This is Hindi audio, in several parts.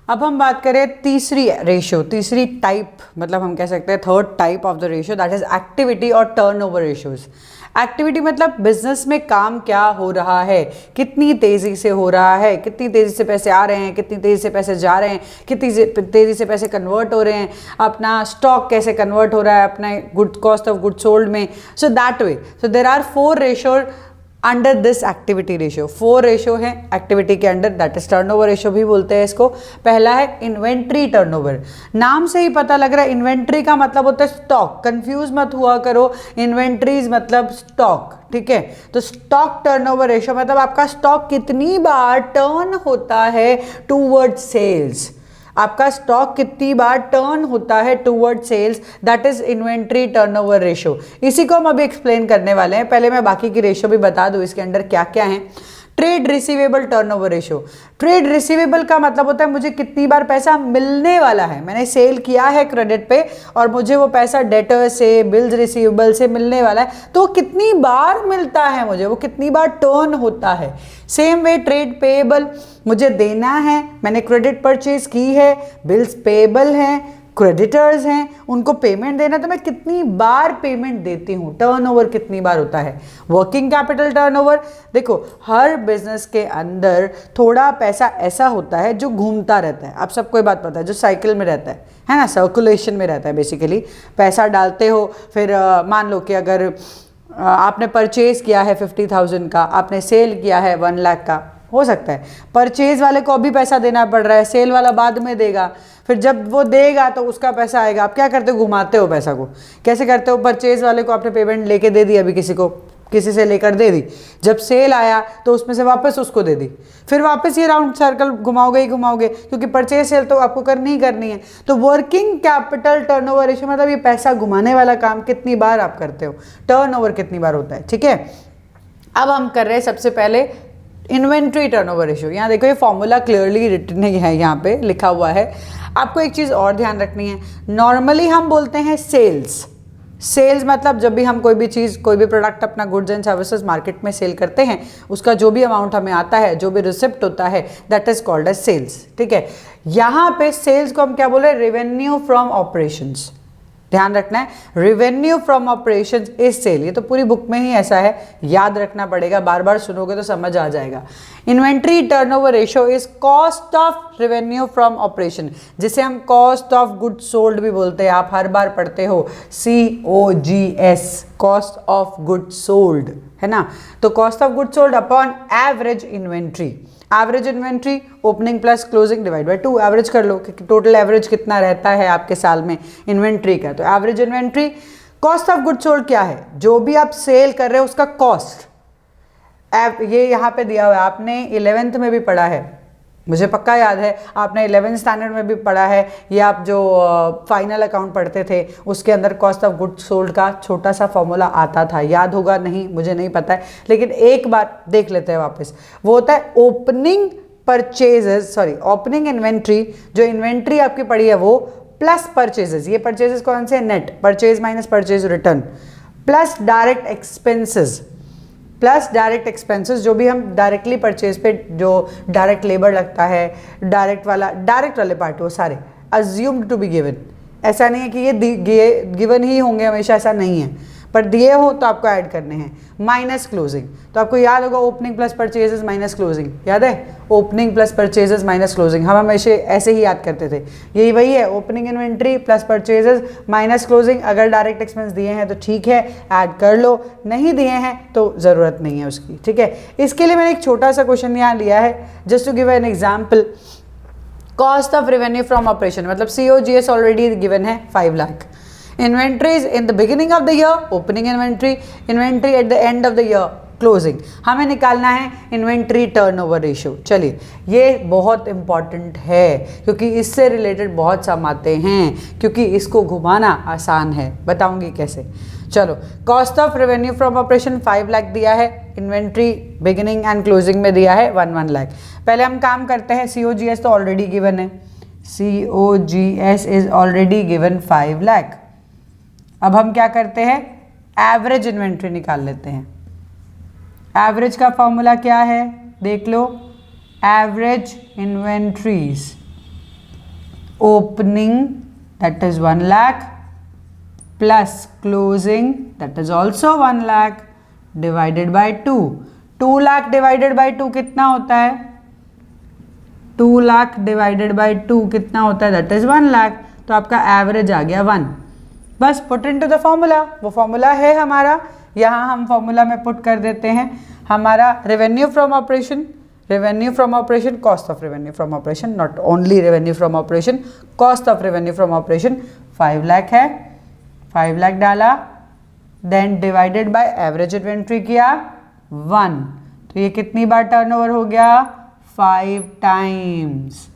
अब हम बात करें तीसरी रेशियो, तीसरी टाइप, मतलब हम कह सकते हैं third type of the ratio, that is activity और टर्नओवर रेशियोज। एक्टिविटी मतलब बिजनेस में काम क्या हो रहा है, कितनी तेजी से हो रहा है, कितनी तेजी से पैसे आ रहे हैं, कितनी तेजी से पैसे जा रहे हैं, कितनी तेजी से पैसे कन्वर्ट हो रहे हैं, अपना स्टॉक कैसे कन्वर्ट हो रहा है अपना good cost of good sold में। So that way, so there are 4 ratio under this activity ratio. 4 ratio है एक्टिविटी के under, that is turnover ratio भी बोलते हैं इसको। पहला है इन्वेंट्री टर्नओवर। नाम से ही पता लग रहा है इन्वेंट्री का मतलब होता है स्टॉक, कंफ्यूज मत हुआ करो, इन्वेंट्रीज मतलब स्टॉक, ठीक है। तो स्टॉक टर्नओवर रेशियो मतलब आपका स्टॉक कितनी बार टर्न होता है टूवर्ड सेल्स, आपका स्टॉक कितनी बार टर्न होता है toward sales, that is inventory turnover ratio. इसी को हम अभी एक्सप्लेन करने वाले हैं। पहले मैं बाकी की रेशियो भी बता दूं इसके अंदर क्या क्या है। Trade receivable turnover ratio. Trade receivable का मतलब होता है मुझे कितनी बार पैसा मिलने वाला है, मैंने सेल किया है क्रेडिट पे और मुझे वो पैसा डेटर से, बिल्स रिसीवेबल से मिलने वाला है, तो कितनी बार मिलता है मुझे, वो कितनी बार टर्न होता है। सेम वे ट्रेड पेएबल, मुझे देना है, मैंने क्रेडिट परचेज की है, बिल्स पेएबल हैं, क्रेडिटर्स हैं, उनको पेमेंट देना, तो मैं कितनी बार पेमेंट देती हूँ, टर्नओवर कितनी बार होता है। वर्किंग कैपिटल टर्नओवर, देखो हर बिजनेस के अंदर थोड़ा पैसा ऐसा होता है जो घूमता रहता है, आप सबको ये बात पता है, जो साइकिल में रहता है ना, सर्कुलेशन में रहता है। बेसिकली पैसा डालते हो, फिर मान लो कि अगर आपने परचेज किया है 50,000 का, आपने सेल किया है 1 लाख का, हो सकता है परचेज वाले को अभी पैसा देना पड़ रहा है, सेल वाला बाद में देगा, फिर जब वो देगा तो उसका पैसा आएगा। आप क्या करते हो, घुमाते हो पैसा को। कैसे करते हो, परचेज वाले को आपने पेमेंट लेके दे दी, अभी किसी से लेकर दे दी, जब सेल आया तो उसमें से वापस उसको दे दी, फिर वापस ये राउंड सर्कल घुमाओगे ही घुमाओगे, क्योंकि परचेज सेल तो आपको करनी ही करनी है। तो वर्किंग कैपिटल टर्नओवर रेशियो मतलब ये पैसा घुमाने वाला काम कितनी बार आप करते हो, टर्नओवर कितनी बार होता है, ठीक है। अब हम कर रहे हैं सबसे पहले इन्वेंट्री टर्नओवर रेशियो। यहाँ देखो ये फॉर्मूला क्लियरली रिटन है, यहाँ पे लिखा हुआ है। आपको एक चीज़ और ध्यान रखनी है, नॉर्मली हम बोलते हैं सेल्स। सेल्स मतलब जब भी हम कोई भी चीज़, कोई भी प्रोडक्ट, अपना गुड्स एंड सर्विसेज मार्केट में सेल करते हैं, उसका जो भी अमाउंट हमें आता है, जो भी रिसिप्ट होता है, that is called as sales, ठीक है। यहाँ पे सेल्स को हम क्या बोल रहे हैं, रेवेन्यू फ्रॉम ऑपरेशंस। ध्यान रखना है, revenue from operations is sale. ये तो पूरी बुक में ही ऐसा है, याद रखना पड़ेगा, बार बार सुनोगे तो समझ आ जाएगा। Inventory turnover ratio is cost of revenue from operation, जिसे हम कॉस्ट ऑफ गुड सोल्ड भी बोलते हैं। आप हर बार पढ़ते हो COGS, cost of good sold, है ना। तो cost of good sold upon average inventory. Average inventory opening plus closing divide by 2, average कर लो कि टोटल एवरेज कितना रहता है आपके साल में इन्वेंट्री का। तो average inventory. Cost of good sold क्या है, जो भी आप सेल कर रहे हो उसका कॉस्ट। ये यहाँ पे दिया हुआ है, आपने 11th में भी पढ़ा है, मुझे पक्का याद है, आपने 11th स्टैंडर्ड में भी पढ़ा है। ये आप जो फाइनल अकाउंट पढ़ते थे उसके अंदर कॉस्ट ऑफ गुड सोल्ड का छोटा सा फॉर्मूला आता था, याद होगा नहीं मुझे नहीं पता है, लेकिन एक बात देख लेते हैं वापस। वो होता है opening purchases, sorry opening inventory, जो इन्वेंट्री आपकी पड़ी है वो, प्लस परचेजेस। ये परचेजेस कौन से, net purchase minus purchase return, plus direct expenses, plus direct expenses, जो भी हम डायरेक्टली परचेज पे जो डायरेक्ट लेबर लगता है, डायरेक्ट वाले पार्ट, वो सारे अज्यूम्ड टू बी गिवन। ऐसा नहीं है कि ये गिवन ही होंगे हमेशा, ऐसा नहीं है, पर दिए हो तो आपको ऐड करने हैं। माइनस क्लोजिंग, तो आपको याद होगा opening plus purchases minus closing, याद है, opening plus purchases minus closing, हम हमेशा ऐसे ही याद करते थे। यही वही है, opening inventory plus purchases minus closing. अगर डायरेक्ट एक्सपेंस दिए हैं तो ठीक है, ऐड कर लो, नहीं दिए हैं तो ज़रूरत नहीं है उसकी, ठीक है। इसके लिए मैंने एक छोटा सा क्वेश्चन यहाँ लिया है, just to give an example. Cost of revenue from operation मतलब COGS ऑलरेडी गिवन है 5 lakh. Inventories in the beginning of the year, opening inventory, inventory at the end of the year, closing। हमें निकालना है इन्वेंट्री टर्नओवर रेशियो। चलिए, ये बहुत इंपॉर्टेंट है क्योंकि इससे रिलेटेड बहुत सम आते हैं, क्योंकि इसको घुमाना आसान है, बताऊंगी कैसे। चलो, cost of revenue from operation 5 lakh दिया है, इन्वेंट्री बिगिनिंग एंड क्लोजिंग में दिया है 1 लाख। पहले हम काम करते हैं, COGS तो ऑलरेडी गिवन है, COGS is already given 5 lakh. अब हम क्या करते हैं, एवरेज इन्वेंट्री निकाल लेते हैं। एवरेज का फॉर्मूला क्या है, देख लो, average inventories opening that is 1 lakh plus closing that is also 1 lakh divided by 2। 2 lakh divided by 2 कितना होता है? 2 लाख डिवाइडेड बाय 2 कितना होता है? That is 1 lakh. तो आपका एवरेज आ गया 1। बस पुट इनटू द फॉर्मूला, वो फॉर्मूला है हमारा, यहाँ हम फॉर्मूला में पुट कर देते हैं हमारा revenue from operation, cost of revenue from operation, not only revenue from operation, cost of revenue from operation 5 lakh है, 5 लाख डाला, then divided by average inventory किया 1। तो ये कितनी बार टर्नओवर हो गया? 5 टाइम्स।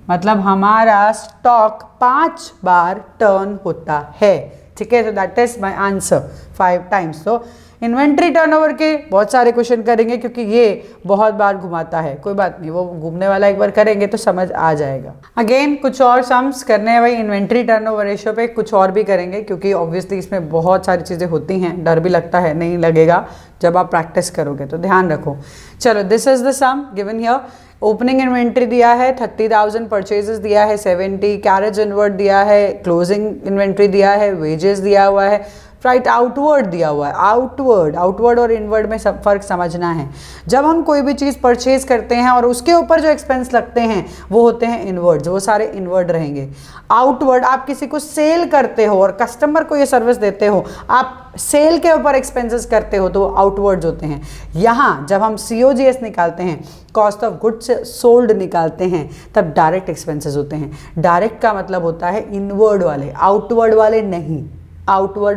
मतलब हमारा स्टॉक 5 बार टर्न होता है। ठीक है, तो that is my answer 5 times. तो इन्वेंट्री टर्नओवर के बहुत सारे क्वेश्चन करेंगे क्योंकि ये बहुत बार घुमाता है। कोई बात नहीं, वो घूमने वाला एक बार करेंगे तो समझ आ जाएगा। अगेन कुछ और सम्स करने हैं भाई इन्वेंट्री टर्नओवर रेशियो पे, कुछ और भी करेंगे क्योंकि ऑब्वियसली इसमें बहुत सारी चीज़ें होती हैं, डर भी लगता है, नहीं लगेगा जब आप प्रैक्टिस करोगे, तो ध्यान रखो। चलो, this is the sum given here. Opening inventory दिया है 30,000, परचेजेस दिया है 70, कैरेज इनवर्ड दिया है, क्लोजिंग इन्वेंट्री दिया है, वेजेस दिया हुआ है, फ्राइट आउटवर्ड दिया हुआ है। आउटवर्ड और इनवर्ड में सब फर्क समझना है। जब हम कोई भी चीज़ परचेज करते हैं और उसके ऊपर जो एक्सपेंस लगते हैं वो होते हैं इनवर्ड्स, वो सारे इनवर्ड रहेंगे। आउटवर्ड, आप किसी को सेल करते हो और कस्टमर को ये सर्विस देते हो, आप सेल के ऊपर एक्सपेंसेस करते हो, तो वो आउटवर्ड्स होते हैं। यहाँ जब हम COGS निकालते हैं, कॉस्ट ऑफ गुड्स सोल्ड निकालते हैं, तब डायरेक्ट एक्सपेंसेस होते हैं। डायरेक्ट का मतलब होता है इनवर्ड वाले, आउटवर्ड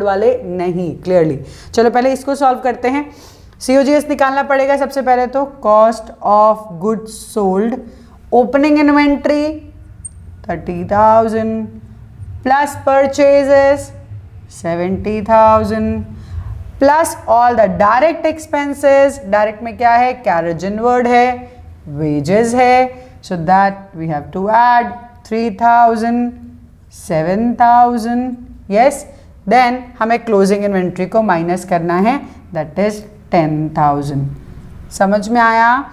वाले नहीं, क्लियरली। चलो पहले इसको सॉल्व करते हैं। COGS निकालना पड़ेगा सबसे पहले, तो cost of goods sold, opening inventory 30,000 plus purchases 70,000 plus all the direct expenses. Direct में क्या है? कैरेज इनवर्ड है, वेजेस है, so that we have to add 3,000 7,000, yes. Then हमें क्लोजिंग इन्वेंट्री को माइनस करना है, दैट इज 10,000। समझ में आया?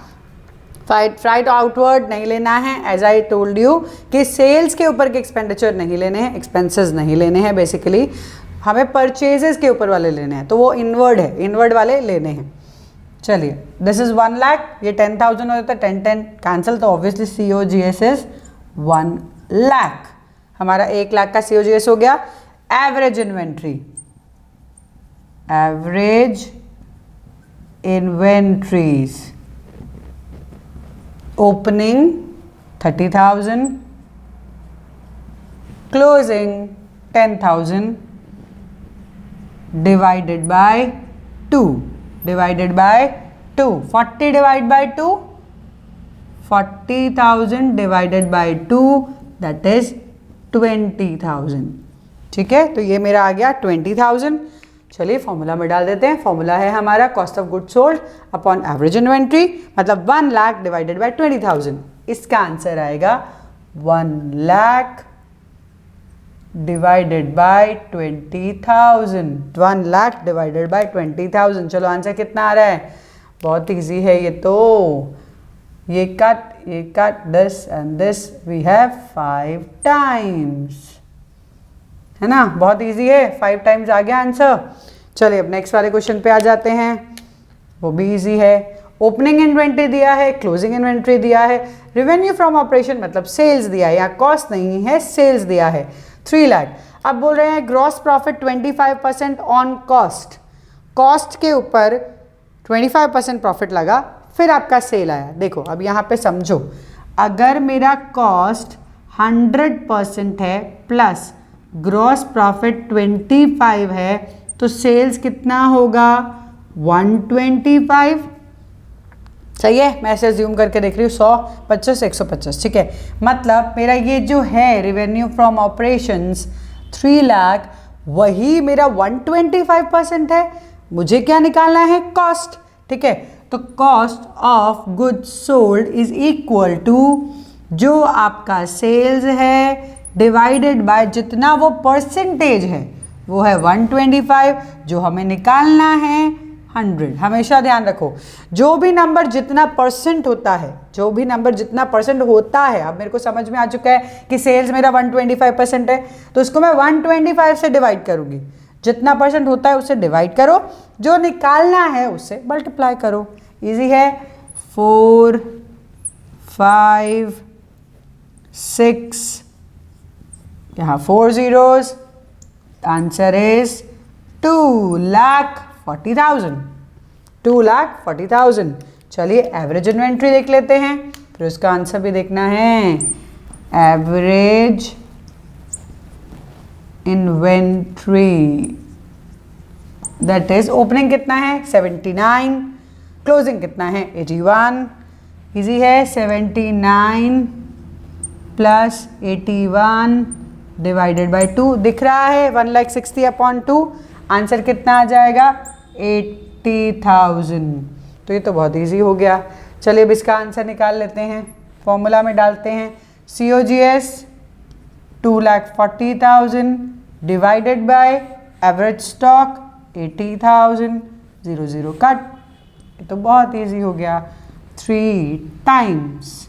फ्राइट आउटवर्ड नहीं लेना है, एज आई टोल्ड यू कि सेल्स के ऊपर के एक्सपेंडिचर नहीं लेने हैं, एक्सपेंसेस नहीं लेने हैं, बेसिकली हमें परचेजेस के ऊपर वाले लेने हैं, तो वो इनवर्ड है, इनवर्ड वाले लेने हैं। चलिए, दिस इज 1 लाख, ये 10,000 हो जाता है, 10 कैंसिल, तो ऑब्वियसली COGS इज 1 लाख। हमारा 1 लाख का COGS हो गया। Average inventory, average inventories, opening 30,000, closing 10,000 divided by 2, 40 divide by 2, 40,000 divided by 2, that is 20,000। ठीक है, तो ये मेरा आ गया 20,000। चलिए फॉर्मूला में डाल देते हैं। फॉर्मूला है हमारा cost of good sold upon average inventory, मतलब 1 लाख डिवाइडेड बाय 20,000। इसका आंसर आएगा 1 lakh divided bye 20,000। 1 lakh divided bye 20,000। चलो आंसर कितना आ रहा है? बहुत ईजी है ये तो। ये cut this and this we have 5 times, है ना? बहुत इजी है, 5 टाइम्स आ गया आंसर। चलिए अब नेक्स्ट वाले क्वेश्चन पे आ जाते हैं, वो भी इजी है। ओपनिंग इन्वेंट्री दिया है, क्लोजिंग इन्वेंट्री दिया है, रेवेन्यू फ्रॉम ऑपरेशन मतलब सेल्स दिया है, या कॉस्ट नहीं है, सेल्स दिया है 3 लाख। अब बोल रहे हैं gross profit 25% on cost, cost के ऊपर 25% प्रॉफिट लगा, फिर आपका सेल आया। देखो अब यहाँ पे समझो, अगर मेरा कॉस्ट 100% है प्लस ग्रॉस प्रॉफिट 25 है, तो सेल्स कितना होगा? 125। सही है, मैं ऐसे ज्यूम करके देख रही हूँ, 100, 25, 125। ठीक है, मतलब मेरा ये जो है रेवेन्यू फ्रॉम ऑपरेशंस 3 लाख, वही मेरा 125% है। मुझे क्या निकालना है? कॉस्ट। ठीक है, तो cost of goods sold is equal to जो आपका सेल्स है डिवाइडेड बाय जितना वो परसेंटेज है, वो है 125। जो हमें निकालना है, 100। हमेशा ध्यान रखो, जो भी नंबर जितना परसेंट होता है, जो भी नंबर जितना परसेंट होता है, अब मेरे को समझ में आ चुका है कि सेल्स मेरा 125% है, तो इसको मैं 125 से डिवाइड करूंगी। जितना परसेंट होता है उससे डिवाइड करो, जो निकालना है उससे मल्टीप्लाई करो। इजी है। 4 5 6, यहाँ 4 zeros, आंसर इज 2,40,000। 2,40,000। चलिए एवरेज इन्वेंट्री देख लेते हैं, फिर उसका आंसर भी देखना है। Average inventory that is opening कितना है 79, क्लोजिंग कितना है 81। इजी है। 79 प्लस 81 डिवाइडेड बाई 2 दिख रहा है 1,60,000/2। आंसर कितना आ जाएगा 80,000। तो ये तो बहुत इजी हो गया। चलिए अब इसका आंसर निकाल लेते हैं, फॉर्मूला में डालते हैं। COGS 2,40,000 divided by average stock 80,000, 0 0 cut. ये तो बहुत इजी हो गया। 3 टाइम्स,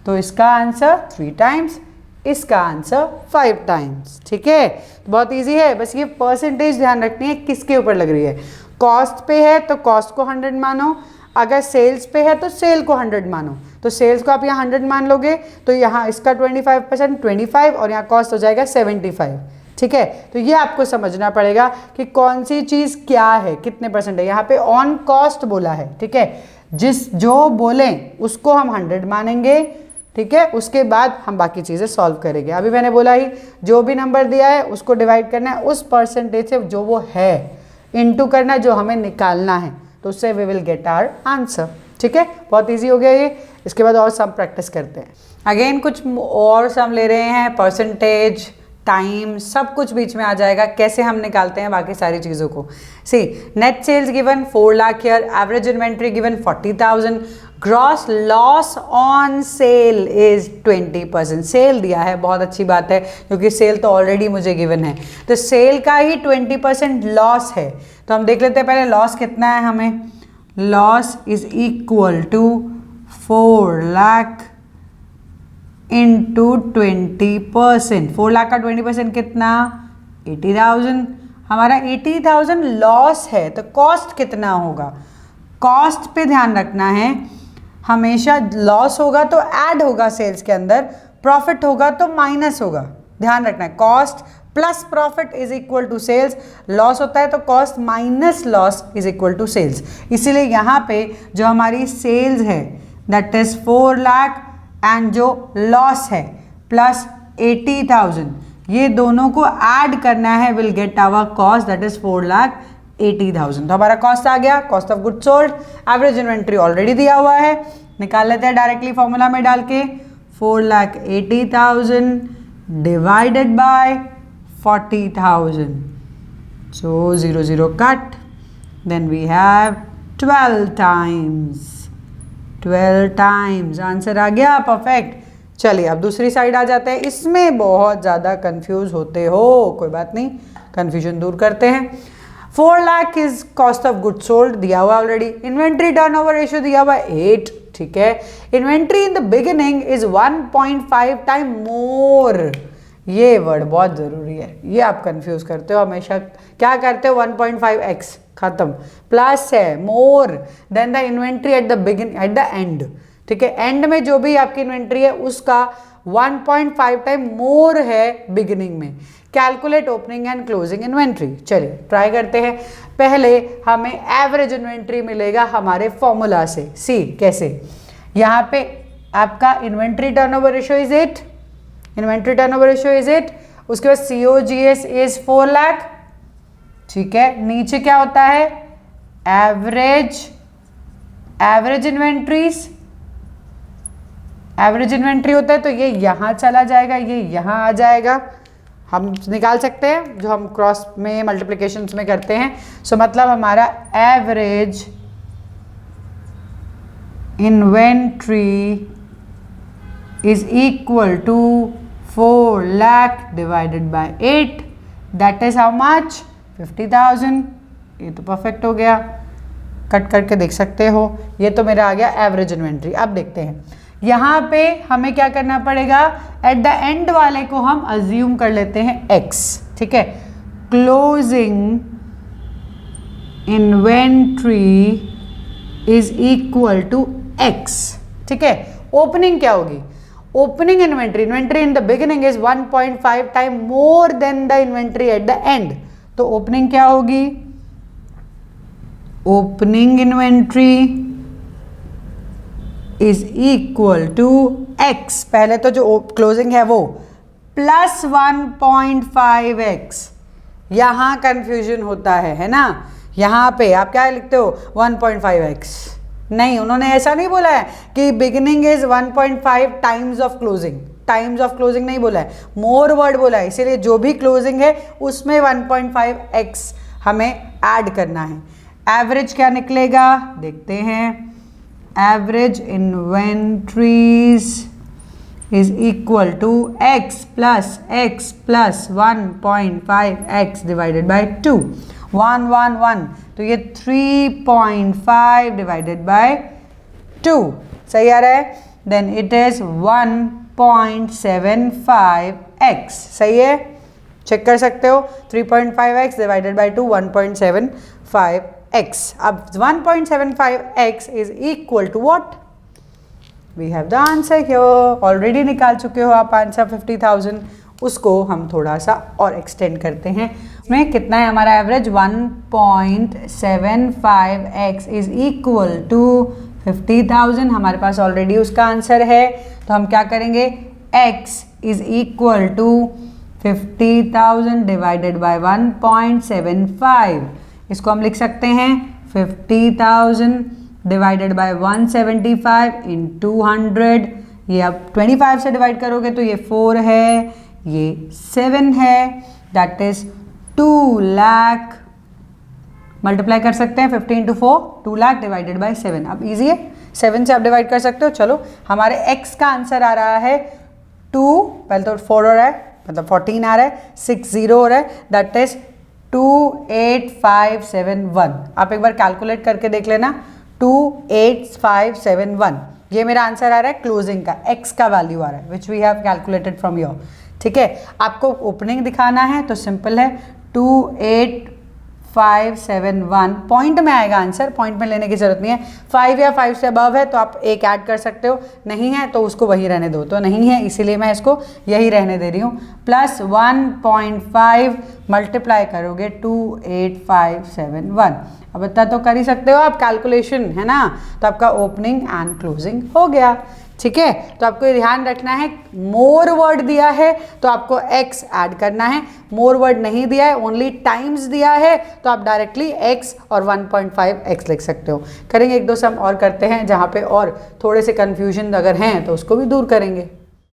तो इसका आंसर 3 टाइम्स, इसका आंसर 5 टाइम्स। ठीक है, तो बहुत इजी है। बस ये परसेंटेज ध्यान रखनी है किसके ऊपर लग रही है। कॉस्ट पे है तो कॉस्ट को 100 मानो, अगर सेल्स पे है तो सेल को 100 मानो। तो सेल्स को आप यहाँ 100 मान लोगे तो यहाँ इसका 25% 25 और यहाँ कॉस्ट हो जाएगा 75। ठीक है, तो ये आपको समझना पड़ेगा कि कौन सी चीज़ क्या है, कितने परसेंट है। यहाँ पे ऑन कॉस्ट बोला है। ठीक है, जो बोलें उसको हम 100 मानेंगे। ठीक है, उसके बाद हम बाकी चीज़ें सॉल्व करेंगे। अभी मैंने बोला ही, जो भी नंबर दिया है उसको डिवाइड करना है उस परसेंटेज से जो वो है, इनटू करना है जो हमें निकालना है, तो उससे we will get our answer. ठीक है, बहुत इजी हो गया ये। इसके बाद और सम प्रैक्टिस करते हैं। अगेन कुछ और सम ले रहे हैं, परसेंटेज, टाइम, सब कुछ बीच में आ जाएगा। कैसे हम निकालते हैं बाकी सारी चीज़ों को। See, net sales given 4 lakh here, average inventory given 40,000, gross loss on sale is 20%। Sale दिया है, बहुत अच्छी बात है क्योंकि सेल तो ऑलरेडी मुझे गिवन है, तो सेल का ही 20% लॉस है। तो हम देख लेते हैं पहले लॉस कितना है हमें। Loss is equal to 4 lakh into 20%। 4 lakh का 20% कितना 80,000। हमारा 80,000 लॉस है, तो कॉस्ट कितना होगा। कॉस्ट पे ध्यान रखना है, हमेशा लॉस होगा तो ऐड होगा सेल्स के अंदर, प्रॉफिट होगा तो माइनस होगा। ध्यान रखना है, cost plus profit is equal to sales. Loss होता है तो cost minus loss is equal to sales. इसीलिए यहाँ पे जो हमारी सेल्स है दैट इज 4 लाख एंड जो लॉस है प्लस 80,000, ये दोनों को ऐड करना है, will get our cost that is 4,80,000। तो हमारा कॉस्ट आ गया, cost of good sold. Average inventory already दिया हुआ है, निकाल लेते हैं डायरेक्टली फॉर्मूला में डाल के। 4,80,000 divided by 40,000, so 0 0 cut, then we have 12 times। 12 times answer आ गया, परफेक्ट। चलिए अब दूसरी साइड आ जाते हैं। इसमें बहुत ज़्यादा कंफ्यूज होते हो, कोई बात नहीं, कंफ्यूजन दूर करते हैं। 4 lakh is cost of good sold, दिया हुआ ऑलरेडी। इन्वेंट्री टर्नओवर रेशियो दिया हुआ 8। ठीक है, inventory in the beginning is 1.5 time मोर। ये वर्ड बहुत ज़रूरी है, ये आप कंफ्यूज करते हो हमेशा। क्या करते हो 1.5x खत्म, प्लस है मोर than the inventory at the begin eight the and. ठीक है, एंड में जो भी आपकी इन्वेंट्री है उसका 1.5 टाइम मोर है बिगिनिंग में। Calculate opening and closing inventory. चलिए ट्राई करते हैं। पहले हमें एवरेज इन्वेंट्री मिलेगा हमारे फॉर्मूला से। सी कैसे, यहाँ पे आपका inventory turnover ratio is 8, inventory turnover ratio is 8। उसके बाद COGS इज 4 लाख। ठीक है, नीचे क्या होता है एवरेज इन्वेंट्रीज, एवरेज इन्वेंट्री होता है, तो ये यहाँ चला जाएगा, ये यहाँ आ जाएगा। हम निकाल सकते हैं जो हम क्रॉस में मल्टीप्लिकेशंस में करते हैं। सो मतलब हमारा average inventory is equal to 4 lakh divided by 8, that is how much 50,000। ये तो परफेक्ट हो गया। कट करके देख सकते हो। ये तो मेरा आ गया एवरेज इन्वेंट्री। अब देखते हैं यहाँ पे हमें क्या करना पड़ेगा, एट द एंड वाले को हम अज्यूम कर लेते हैं x, ठीक है। Closing inventory is equal to x, ठीक है। ओपनिंग क्या होगी, opening inventory in the beginning is 1.5 time more than the inventory at the end. तो ओपनिंग क्या होगी, opening inventory is equal to x, पहले तो जो क्लोजिंग है वो, प्लस 1.5x। यहां कंफ्यूजन होता है ना। यहां पे आप क्या लिखते हो 1.5x, नहीं, उन्होंने ऐसा नहीं बोला है कि beginning is 1.5 times of closing, times of closing नहीं बोला है, मोर वर्ड बोला है। इसीलिए जो भी क्लोजिंग है उसमें 1.5x हमें ऐड करना है। एवरेज क्या निकलेगा देखते हैं, average inventories is equal to x plus 1.5x divided by 2, 1 तो ये 3.5 डिवाइडेड बाय 2, सही आ रहा है। देन इट इज 1.75x, सही है, चेक कर सकते हो। 3.5x divided by 2, 1.75x। अब 1.75x is equal to what, we have the answer here, already निकाल चुके हो आप आंसर 50,000। उसको हम थोड़ा सा और एक्सटेंड करते हैं। उसमें कितना है हमारा average, 1.75x is equal to 50,000। हमारे पास ऑलरेडी उसका आंसर है, तो हम क्या करेंगे, x is equal to 50,000 divided by 1.75। इसको हम लिख सकते हैं 50,000 डिवाइडेड बाय 175 इंटू 100। ये आप 25 से डिवाइड करोगे तो ये 4 है, ये 7 है, दैट इज 2 लाख। मल्टीप्लाई कर सकते हैं 50 इंटू 4, 2 लाख डिवाइडेड बाय 7। अब इजी है, 7 से आप डिवाइड कर सकते हो। चलो हमारे x का आंसर आ रहा है 2, पहले तो 4 हो रहा है, मतलब 14 आ रहा है, 6 0 हो रहा है, दैट इज 28571। आप एक बार कैलकुलेट करके देख लेना, 28571। ये मेरा आंसर आ रहा है क्लोजिंग का, x का वैल्यू आ रहा है which we have calculated from your, ठीक है। आपको ओपनिंग दिखाना है तो सिंपल है, 28571 पॉइंट में आएगा आंसर, पॉइंट में लेने की जरूरत नहीं है। 5 या 5 से अबव है तो आप एक ऐड कर सकते हो, नहीं है तो उसको वही रहने दो, तो नहीं है इसीलिए मैं इसको यही रहने दे रही हूँ। प्लस 1.5 मल्टीप्लाई करोगे 28571। अब इतना तो कर ही सकते हो आप कैलकुलेशन, है ना। तो आपका ओपनिंग एंड क्लोजिंग हो गया, ठीक है। तो आपको ध्यान रखना है, मोर वर्ड दिया है तो आपको x ऐड करना है, मोर वर्ड नहीं दिया है, ओनली टाइम्स दिया है तो आप डायरेक्टली x और 1.5x लिख सकते हो। करेंगे एक दो सम और करते हैं जहाँ पे और थोड़े से कन्फ्यूजन अगर हैं तो उसको भी दूर करेंगे।